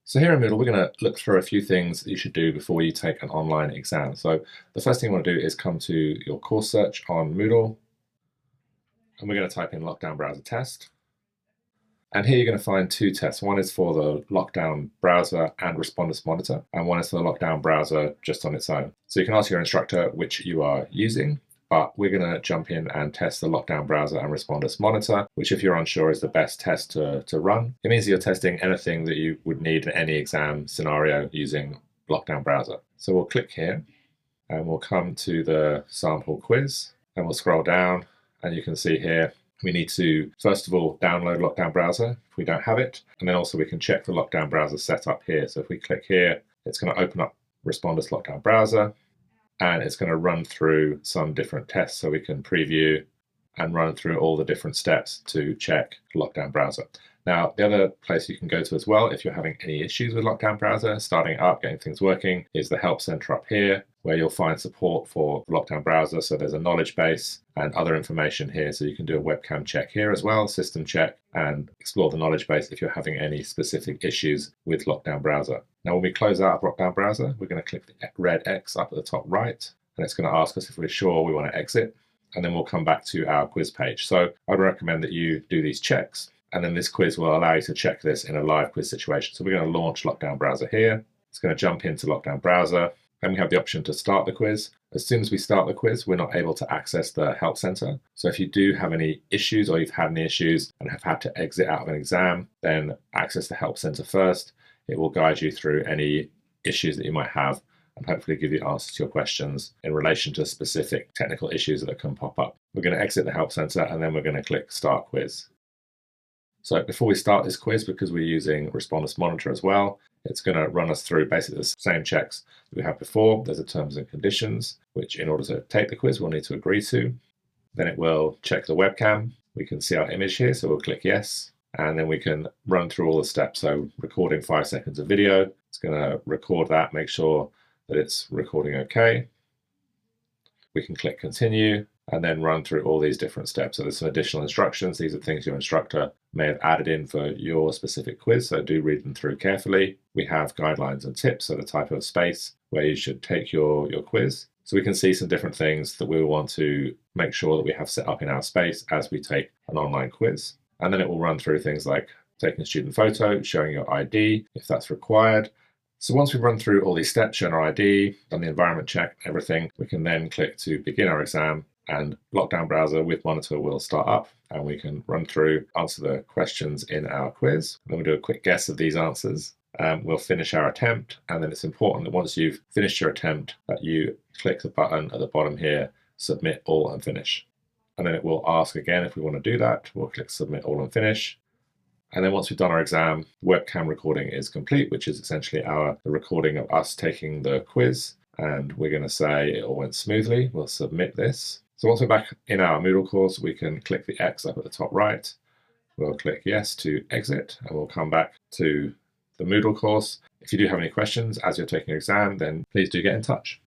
So here in Moodle, we're going to look through a few things that you should do before you take an online exam. So the first thing you want to do is come to your course search on Moodle, and we're going to type in LockDown browser test. And here you're going to find two tests. One is for the LockDown browser and responders monitor, and one is for the LockDown browser just on its own. So you can ask your instructor which you are using, but we're going to jump in and test the LockDown browser and responders monitor, which if you're unsure is the best test to run. It means that you're testing anything that you would need in any exam scenario using LockDown browser. So we'll click here and we'll come to the sample quiz and we'll scroll down, and you can see here we need to first of all download LockDown browser if we don't have it, and then also we can check the LockDown browser setup here. So if we click here, it's going to open up Responders LockDown browser, and it's going to run through some different tests, so we can preview and run through all the different steps to check LockDown browser. Now, the other place you can go to as well, if you're having any issues with LockDown browser, starting it up, getting things working, is the Help Center up here, where you'll find support for LockDown browser. So there's a knowledge base and other information here. So you can do a webcam check here as well, system check, and explore the knowledge base if you're having any specific issues with LockDown browser. Now, when we close out of LockDown browser, we're going to click the red X up at the top right, and it's going to ask us if we're sure we want to exit, and then we'll come back to our quiz page. So I'd recommend that you do these checks, and then this quiz will allow you to check this in a live quiz situation. So we're going to launch LockDown browser here. It's going to jump into LockDown browser, and we have the option to start the quiz. As soon as we start the quiz, we're not able to access the Help Center. So if you do have any issues or you've had any issues and have had to exit out of an exam, then access the Help Center first. It will guide you through any issues that you might have and hopefully give you answers to your questions in relation to specific technical issues that can pop up. We're going to exit the Help Center, and then we're going to click Start Quiz. So before we start this quiz, because we're using Responders Monitor as well, it's going to run us through basically the same checks that we had before. There's a terms and conditions, which in order to take the quiz, we'll need to agree to. Then it will check the webcam. We can see our image here, so we'll click yes. And then we can run through all the steps. So recording 5 seconds of video, it's going to record that, make sure that it's recording okay. We can click continue and then run through all these different steps. So there's some additional instructions. These are things your instructor may have added in for your specific quiz, so do read them through carefully. We have guidelines and tips, so the type of space where you should take your quiz. So we can see some different things that we want to make sure that we have set up in our space as we take an online quiz. And then it will run through things like taking a student photo, showing your ID if that's required. So once we've run through all these steps, shown our ID, done the environment check, everything, we can then click to begin our exam, and LockDown browser with monitor will start up, and we can run through, answer the questions in our quiz. Then we'll do a quick guess of these answers. We'll finish our attempt, and then it's important that once you've finished your attempt that you click the button at the bottom here, submit all and finish. And then it will ask again if we want to do that. We'll click submit all and finish. And then once we've done our exam, webcam recording is complete, which is essentially the recording of us taking the quiz. And we're going to say it all went smoothly. We'll submit this. So once we're back in our Moodle course, we can click the X up at the top right. We'll click yes to exit, and we'll come back to the Moodle course. If you do have any questions as you're taking your exam, then please do get in touch.